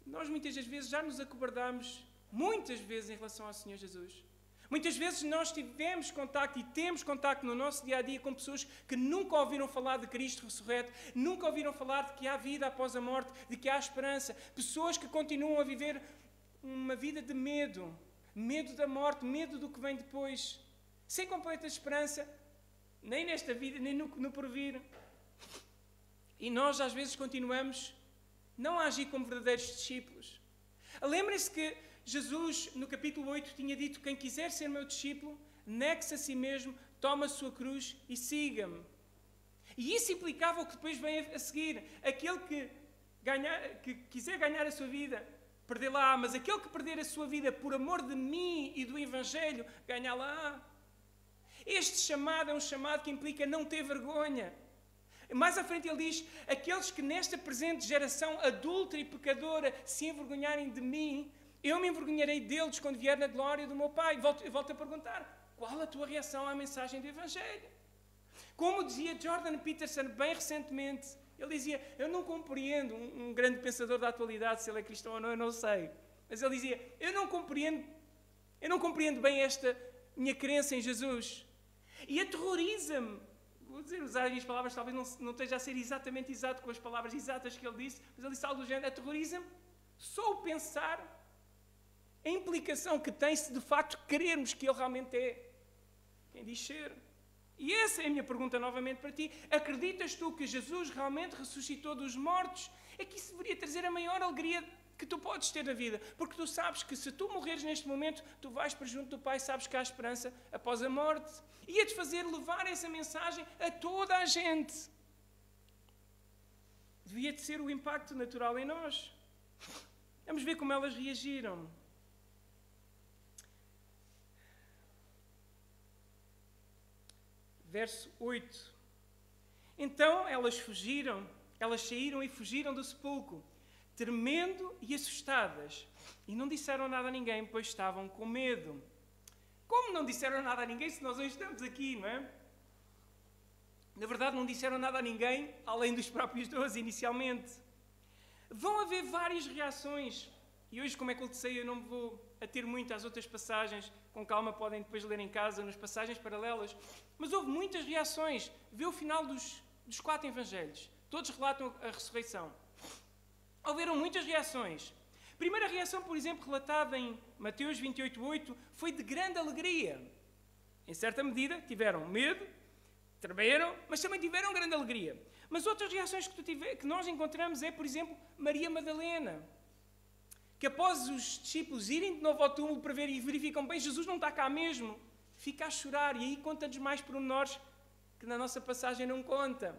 A: nós muitas das vezes já nos acobardamos, muitas vezes em relação ao Senhor Jesus. Muitas vezes nós tivemos contacto e temos contacto no nosso dia-a-dia com pessoas que nunca ouviram falar de Cristo ressurreto, nunca ouviram falar de que há vida após a morte, de que há esperança. Pessoas que continuam a viver uma vida de medo, medo da morte, medo do que vem depois, sem completa esperança, nem nesta vida, nem no porvir. E nós às vezes continuamos não a agir como verdadeiros discípulos. Lembrem-se que Jesus, no capítulo 8, tinha dito: quem quiser ser meu discípulo, negue-se a si mesmo, toma a sua cruz e siga-me. E isso implicava o que depois vem a seguir. Aquele que quiser ganhar a sua vida, perdê-la-á, mas aquele que perder a sua vida por amor de mim e do Evangelho, ganhá-la-á. Este chamado é um chamado que implica não ter vergonha. Mais à frente ele diz: aqueles que nesta presente geração adúltera e pecadora se envergonharem de mim, eu me envergonharei deles quando vier na glória do meu Pai. Volto a perguntar: qual a tua reação à mensagem do Evangelho? Como dizia Jordan Peterson bem recentemente, ele dizia: eu não compreendo, um grande pensador da atualidade, se ele é cristão ou não, eu não sei. Mas ele dizia: eu não compreendo bem esta minha crença em Jesus. E aterroriza-me. Vou usar as minhas palavras, talvez não esteja a ser exatamente exato com as palavras exatas que ele disse, mas ele disse algo do género: aterroriza-me só o pensar a implicação que tem se de facto querermos que ele realmente é quem diz ser. E essa é a minha pergunta novamente para ti. Acreditas tu que Jesus realmente ressuscitou dos mortos? É que isso deveria trazer a maior alegria que tu podes ter na vida, porque tu sabes que se tu morreres neste momento, tu vais para junto do Pai, sabes que há esperança após a morte. Ia-te fazer levar essa mensagem a toda a gente. Devia-te ser o impacto natural em nós. Vamos ver como elas reagiram. Verso 8. Então elas saíram e fugiram do sepulcro, tremendo e assustadas, e não disseram nada a ninguém, pois estavam com medo. Como não disseram nada a ninguém se nós hoje estamos aqui, não é? Na verdade, não disseram nada a ninguém, além dos próprios 12, inicialmente. Vão haver várias reações, e hoje, como é culto de ceia, eu não me vou ater muito às outras passagens, com calma podem depois ler em casa, nas passagens paralelas, mas houve muitas reações. Vê o final dos 4 evangelhos, todos relatam a ressurreição. Houveram muitas reações. A primeira reação, por exemplo, relatada em Mateus 28:8, foi de grande alegria. Em certa medida, tiveram medo, tremeram, mas também tiveram grande alegria. Mas outras reações que nós encontramos é, por exemplo, Maria Madalena, que após os discípulos irem de novo ao túmulo para ver e verificam: bem, Jesus não está cá mesmo, fica a chorar, e aí conta-nos mais pormenores que na nossa passagem não conta.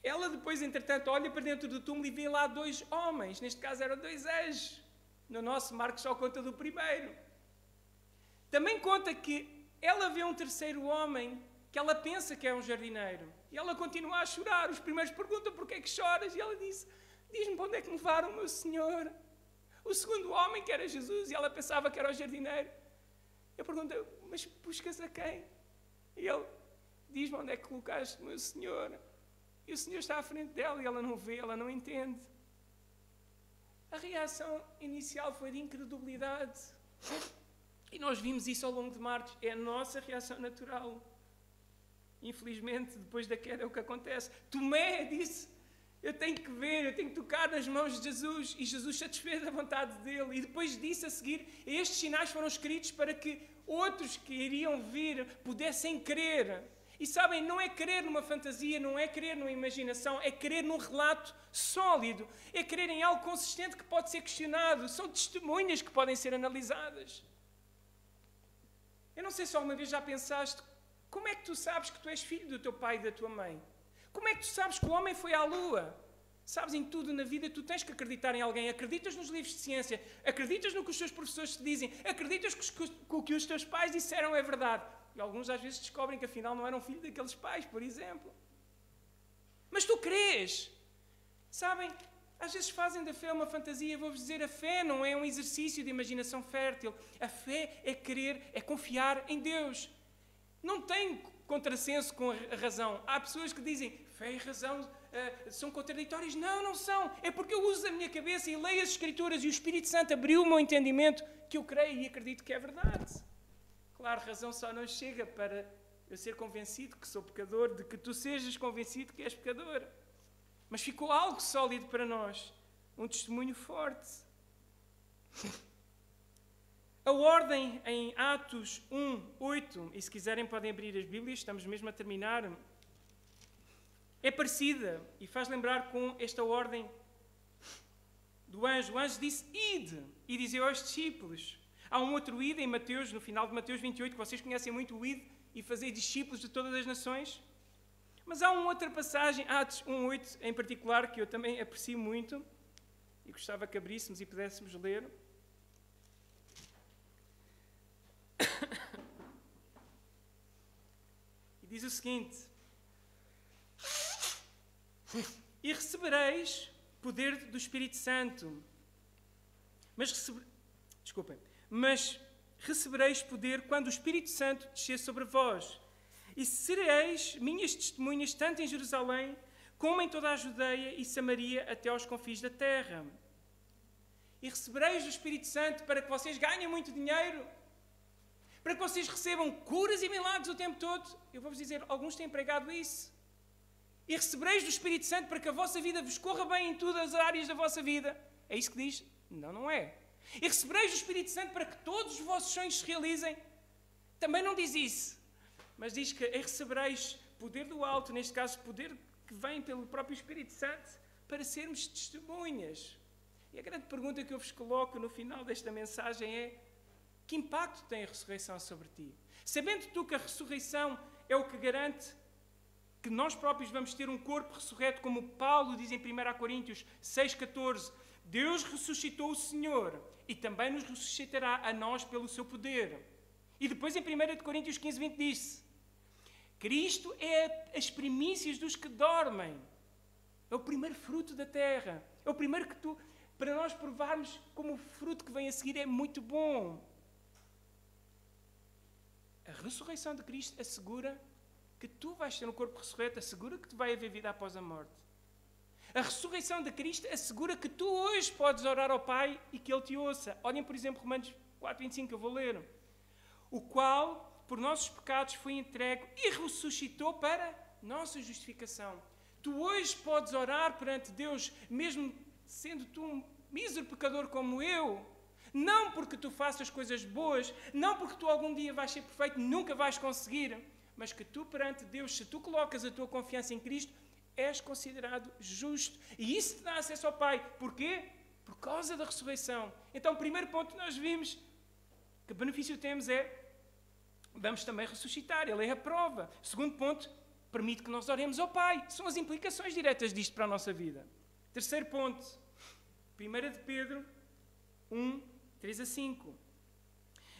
A: Ela depois, entretanto, olha para dentro do túmulo e vê lá 2 homens. Neste caso eram 2 anjos. No nosso Marcos só conta do primeiro. Também conta que ela vê um terceiro homem que ela pensa que é um jardineiro. E ela continua a chorar. Os primeiros perguntam: porquê é que choras? E ela diz: diz-me para onde é que me levaram, meu Senhor. O segundo homem, que era Jesus, e ela pensava que era o jardineiro. Eu pergunto: mas buscas a quem? E ele: diz-me onde é que colocaste, meu Senhor. E o Senhor está à frente dela e ela não vê, ela não entende. A reação inicial foi de incredulidade. E nós vimos isso ao longo de Marcos. É a nossa reação natural. Infelizmente, depois da queda é o que acontece. Tomé disse, eu tenho que ver, eu tenho que tocar nas mãos de Jesus. E Jesus satisfez a vontade dele. E depois disse a seguir, estes sinais foram escritos para que outros que iriam vir pudessem crer. E sabem, não é crer numa fantasia, não é crer numa imaginação, é crer num relato sólido. É crer em algo consistente que pode ser questionado. São testemunhas que podem ser analisadas. Eu não sei se alguma vez já pensaste, como é que tu sabes que tu és filho do teu pai e da tua mãe? Como é que tu sabes que o homem foi à lua? Sabes, em tudo na vida tu tens que acreditar em alguém. Acreditas nos livros de ciência, acreditas no que os teus professores te dizem, acreditas que o que os teus pais disseram é verdade. E alguns às vezes descobrem que afinal não eram filho daqueles pais, por exemplo. Mas tu crês. Sabem, às vezes fazem da fé uma fantasia. Vou-vos dizer, a fé não é um exercício de imaginação fértil. A fé é crer, é confiar em Deus. Não tem contrassenso com a razão. Há pessoas que dizem, fé e razão são contraditórias. Não, não são. É porque eu uso a minha cabeça e leio as Escrituras e o Espírito Santo abriu o meu entendimento que eu creio e acredito que é verdade. Claro, razão só não chega para eu ser convencido que sou pecador, de que tu sejas convencido que és pecador. Mas ficou algo sólido para nós. Um testemunho forte. A ordem em Atos 1:8, e se quiserem podem abrir as Bíblias, estamos mesmo a terminar, é parecida e faz lembrar com esta ordem do anjo. O anjo disse, ide, e dizia aos discípulos. Há um outro ide em Mateus, no final de Mateus 28, que vocês conhecem muito, o ide e fazer discípulos de todas as nações. Mas há uma outra passagem, Atos 1:8 em particular, que eu também aprecio muito, e gostava que abríssemos e pudéssemos ler. E diz o seguinte, e recebereis poder do Espírito Santo, mas recebereis poder quando o Espírito Santo descer sobre vós, e sereis minhas testemunhas tanto em Jerusalém, como em toda a Judeia e Samaria, até aos confins da terra. E recebereis o Espírito Santo para que vocês ganhem muito dinheiro, para que vocês recebam curas e milagres o tempo todo. Eu vou-vos dizer, alguns têm pregado isso. E recebereis do Espírito Santo para que a vossa vida vos corra bem em todas as áreas da vossa vida. É isso que diz? Não, não é. E recebereis do Espírito Santo para que todos os vossos sonhos se realizem. Também não diz isso. Mas diz que recebereis poder do alto, neste caso poder que vem pelo próprio Espírito Santo, para sermos testemunhas. E a grande pergunta que eu vos coloco no final desta mensagem é, que impacto tem a ressurreição sobre ti? Sabendo tu que a ressurreição é o que garante que nós próprios vamos ter um corpo ressurreto, como Paulo diz em 1 Coríntios 6,14, Deus ressuscitou o Senhor e também nos ressuscitará a nós pelo seu poder. E depois em 1 Coríntios 15:20 diz, Cristo é as primícias dos que dormem. É o primeiro fruto da terra. É o primeiro que para nós provarmos como o fruto que vem a seguir é muito bom. A ressurreição de Cristo assegura que tu vais ter um corpo ressurreto, assegura que tu vai haver vida após a morte. A ressurreição de Cristo assegura que tu hoje podes orar ao Pai e que Ele te ouça. Olhem, por exemplo, Romanos 4:25, que eu vou ler. O qual, por nossos pecados, foi entregue e ressuscitou para nossa justificação. Tu hoje podes orar perante Deus, mesmo sendo tu um mísero pecador como eu. Não porque tu faças coisas boas, não porque tu algum dia vais ser perfeito, nunca vais conseguir, mas que tu perante Deus, se tu colocas a tua confiança em Cristo, és considerado justo. E isso te dá acesso ao Pai. Porquê? Por causa da ressurreição. Então, o primeiro ponto que nós vimos, que benefício temos vamos também ressuscitar. Ele é a prova. Segundo ponto, permite que nós oremos ao Pai. São as implicações diretas disto para a nossa vida. Terceiro ponto, 1 de Pedro 1:3-5.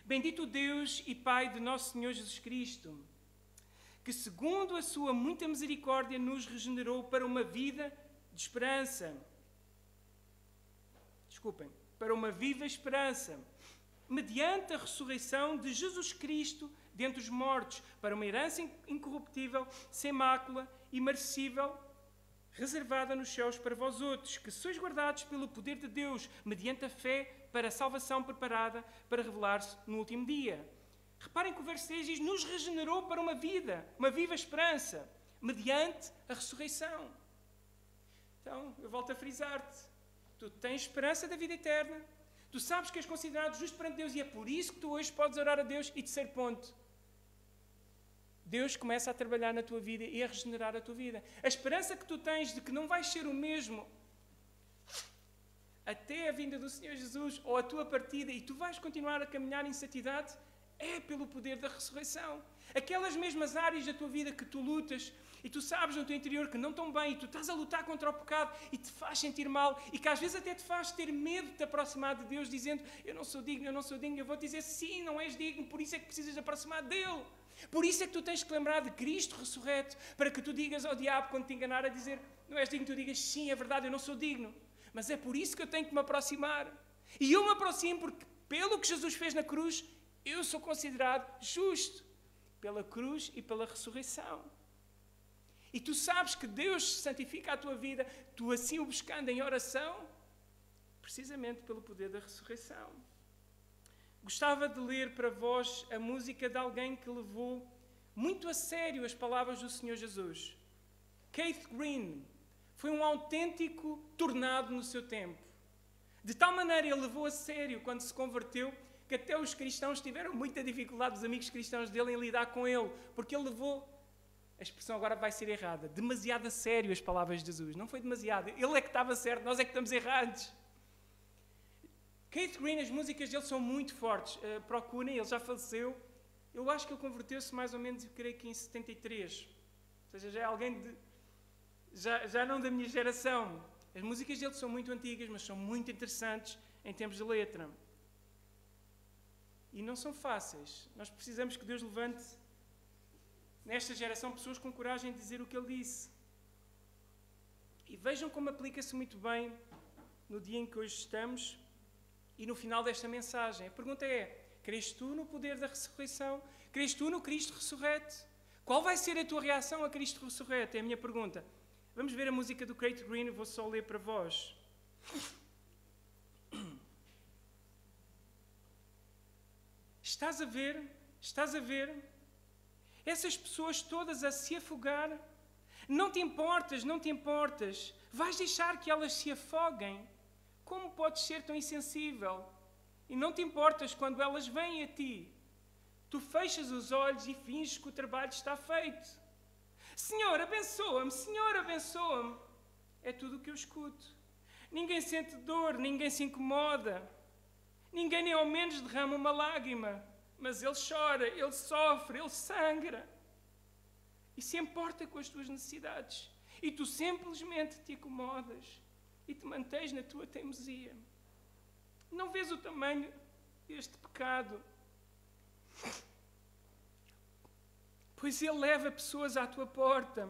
A: Bendito Deus e Pai de nosso Senhor Jesus Cristo, que segundo a sua muita misericórdia nos regenerou para uma vida de esperança. Para uma viva esperança, mediante a ressurreição de Jesus Cristo dentre os mortos, para uma herança incorruptível, sem mácula, imarcessível, reservada nos céus para vós outros, que sois guardados pelo poder de Deus, mediante a fé para a salvação preparada para revelar-se no último dia. Reparem que o verso 6 diz, nos regenerou para uma vida, uma viva esperança, mediante a ressurreição. Então, eu volto a frisar-te. Tu tens esperança da vida eterna. Tu sabes que és considerado justo perante Deus e é por isso que tu hoje podes orar a Deus. E terceiro ponto, Deus começa a trabalhar na tua vida e a regenerar a tua vida. A esperança que tu tens de que não vais ser o mesmo até a vinda do Senhor Jesus ou a tua partida e tu vais continuar a caminhar em santidade é pelo poder da ressurreição. Aquelas mesmas áreas da tua vida que tu lutas e tu sabes no teu interior que não estão bem e tu estás a lutar contra o pecado e te faz sentir mal e que às vezes até te faz ter medo de te aproximar de Deus dizendo eu não sou digno, eu vou te dizer sim, não és digno, por isso é que precisas de aproximar dele. Por isso é que tu tens que lembrar de Cristo ressurreto para que tu digas ao diabo quando te enganar a dizer não és digno, tu digas sim, é verdade, eu não sou digno, mas é por isso que eu tenho que me aproximar. E eu me aproximo porque pelo que Jesus fez na cruz eu sou considerado justo pela cruz e pela ressurreição. E tu sabes que Deus santifica a tua vida, tu assim o buscando em oração, precisamente pelo poder da ressurreição. Gostava de ler para vós a música de alguém que levou muito a sério as palavras do Senhor Jesus. Keith Green foi um autêntico tornado no seu tempo. De tal maneira ele levou a sério quando se converteu, que até os cristãos tiveram muita dificuldade, os amigos cristãos dele, em lidar com ele, porque ele levou, a expressão agora vai ser errada, demasiado a sério as palavras de Jesus. Não foi demasiado, ele é que estava certo, nós é que estamos errados. Keith Green, as músicas dele são muito fortes, procurem, ele já faleceu, eu acho que ele converteu-se mais ou menos, eu creio que em 73, ou seja, já é alguém de, já não da minha geração. As músicas dele são muito antigas, mas são muito interessantes em termos de letra. E não são fáceis. Nós precisamos que Deus levante, nesta geração, pessoas com coragem de dizer o que Ele disse. E vejam como aplica-se muito bem no dia em que hoje estamos e no final desta mensagem. A pergunta é, crês tu no poder da ressurreição? Crês tu no Cristo ressurreto? Qual vai ser a tua reação a Cristo ressurreto? É a minha pergunta. Vamos ver a música do Keith Green, eu vou só ler para vós. Estás a ver? Estás a ver? Essas pessoas todas a se afogar. Não te importas, não te importas. Vais deixar que elas se afoguem. Como podes ser tão insensível? E não te importas quando elas vêm a ti. Tu fechas os olhos e finges que o trabalho está feito. Senhor, abençoa-me, Senhor, abençoa-me. É tudo o que eu escuto. Ninguém sente dor, ninguém se incomoda. Ninguém nem ao menos derrama uma lágrima, mas ele chora, ele sofre, ele sangra. E se importa com as tuas necessidades. E tu simplesmente te acomodas e te mantens na tua teimosia. Não vês o tamanho deste pecado? Pois ele leva pessoas à tua porta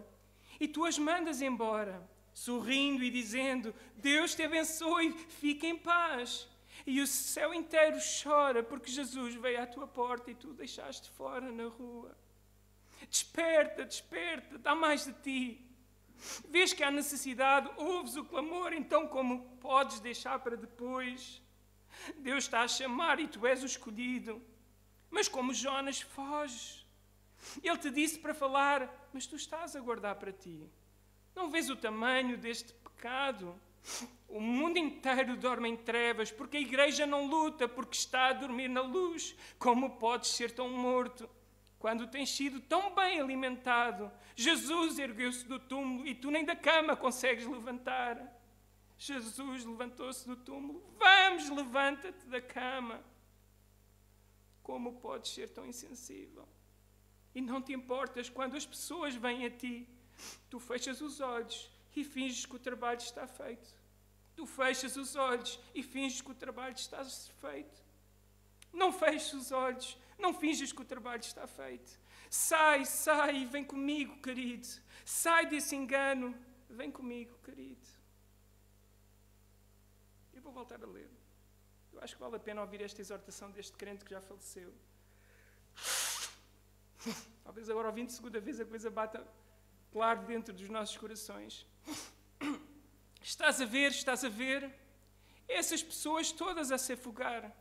A: e tu as mandas embora, sorrindo e dizendo, Deus te abençoe, fica em paz. E o céu inteiro chora porque Jesus veio à tua porta e tu o deixaste fora na rua. Desperta, desperta, dá mais de ti. Vês que há necessidade, ouves o clamor, então como podes deixar para depois? Deus está a chamar e tu és o escolhido. Mas como Jonas foges. Ele te disse para falar, mas tu estás a guardar para ti. Não vês o tamanho deste pecado? O mundo inteiro dorme em trevas, porque a igreja não luta, porque está a dormir na luz. Como podes ser tão morto, quando tens sido tão bem alimentado? Jesus ergueu-se do túmulo e tu nem da cama consegues levantar. Jesus levantou-se do túmulo. Vamos, levanta-te da cama. Como podes ser tão insensível? E não te importas quando as pessoas vêm a ti. Tu fechas os olhos e finges que o trabalho está feito. Tu fechas os olhos e finges que o trabalho está feito. Não feches os olhos, não finges que o trabalho está feito. Sai, sai e vem comigo, querido. Sai desse engano, vem comigo, querido. Eu vou voltar a ler. Eu acho que vale a pena ouvir esta exortação deste crente que já faleceu. Talvez agora, ouvindo segunda vez, a coisa bata claro dentro dos nossos corações. Estás a ver, estás a ver? Essas pessoas todas a se afogar.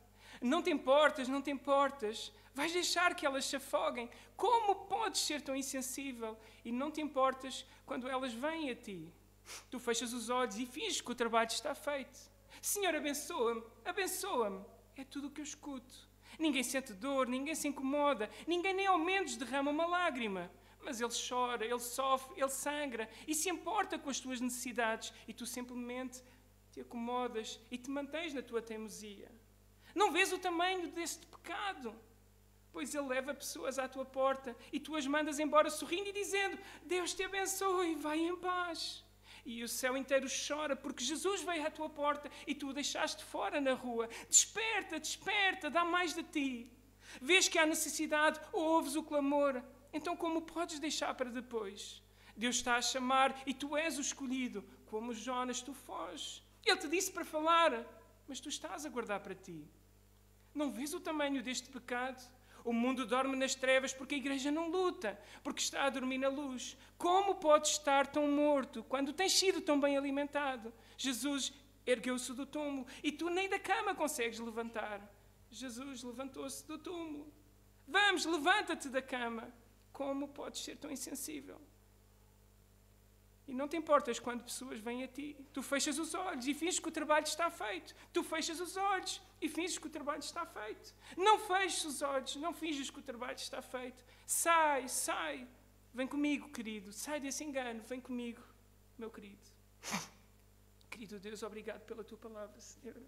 A: Não te importas, não te importas. Vais deixar que elas se afoguem. Como podes ser tão insensível? E não te importas quando elas vêm a ti. Tu fechas os olhos e finges que o trabalho está feito. Senhor, abençoa-me, abençoa-me. É tudo o que eu escuto. Ninguém sente dor, ninguém se incomoda, ninguém nem ao menos derrama uma lágrima. Mas ele chora, ele sofre, ele sangra e se importa com as tuas necessidades. E tu simplesmente te acomodas e te mantens na tua teimosia. Não vês o tamanho deste pecado? Pois ele leva pessoas à tua porta e tu as mandas embora sorrindo e dizendo: Deus te abençoe, vai em paz. E o céu inteiro chora porque Jesus veio à tua porta e tu o deixaste fora na rua. Desperta, desperta, dá mais de ti. Vês que há necessidade, ouves o clamor. Então como podes deixar para depois? Deus está a chamar e tu és o escolhido. Como Jonas, tu foges. Ele te disse para falar, mas tu estás a guardar para ti. Não vês o tamanho deste pecado? O mundo dorme nas trevas porque a igreja não luta, porque está a dormir na luz. Como podes estar tão morto quando tens sido tão bem alimentado? Jesus ergueu-se do túmulo e tu nem da cama consegues levantar. Jesus levantou-se do túmulo. Vamos, levanta-te da cama. Como podes ser tão insensível? E não te importas quando pessoas vêm a ti. Tu fechas os olhos e finges que o trabalho está feito. Tu fechas os olhos e finges que o trabalho está feito. Não feches os olhos, não finges que o trabalho está feito. Sai, sai. Vem comigo, querido. Sai desse engano. Vem comigo, meu querido. Querido Deus, obrigado pela tua palavra, Senhor.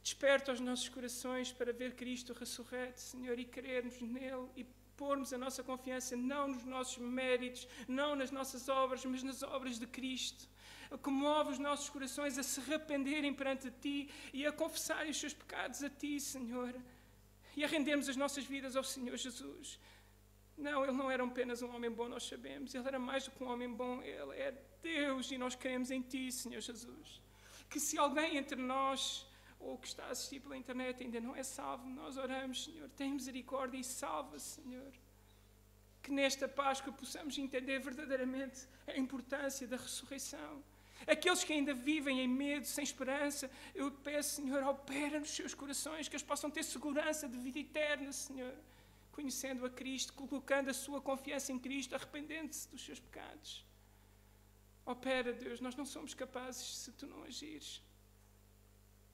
A: Desperta os nossos corações para ver Cristo ressurreto, Senhor, e crermos nele e pormos a nossa confiança não nos nossos méritos, não nas nossas obras, mas nas obras de Cristo. Comove os nossos corações a se arrependerem perante Ti e a confessarem os seus pecados a Ti, Senhor. E a rendermos as nossas vidas ao Senhor Jesus. Não, Ele não era apenas um homem bom, nós sabemos. Ele era mais do que um homem bom. Ele é Deus e nós cremos em Ti, Senhor Jesus. Que se alguém entre nós ou que está a assistir pela internet ainda não é salvo, nós oramos, Senhor, tem misericórdia e salva, Senhor. Que nesta Páscoa possamos entender verdadeiramente a importância da ressurreição. Aqueles que ainda vivem em medo, sem esperança, eu peço, Senhor, opera nos seus corações, que eles possam ter segurança de vida eterna, Senhor, conhecendo a Cristo, colocando a sua confiança em Cristo, arrependendo-se dos seus pecados. Opera, Deus, nós não somos capazes se Tu não agires.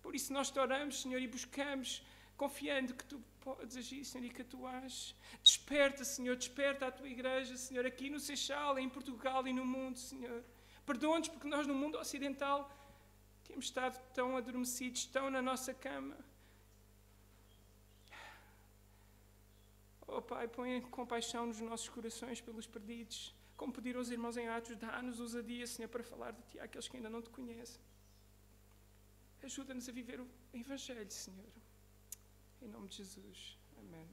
A: Por isso nós te oramos, Senhor, e buscamos, confiando que Tu podes agir, Senhor, e que Tu ages. Desperta, Senhor, desperta a Tua igreja, Senhor, aqui no Seixal, em Portugal e no mundo, Senhor. Perdoa-nos porque nós no mundo ocidental temos estado tão adormecidos, tão na nossa cama. Oh Pai, põe compaixão nos nossos corações pelos perdidos. Como pediram os irmãos em Atos, dá-nos ousadia, Senhor, para falar de Ti àqueles que ainda não Te conhecem. Ajuda-nos a viver o Evangelho, Senhor. Em nome de Jesus. Amém.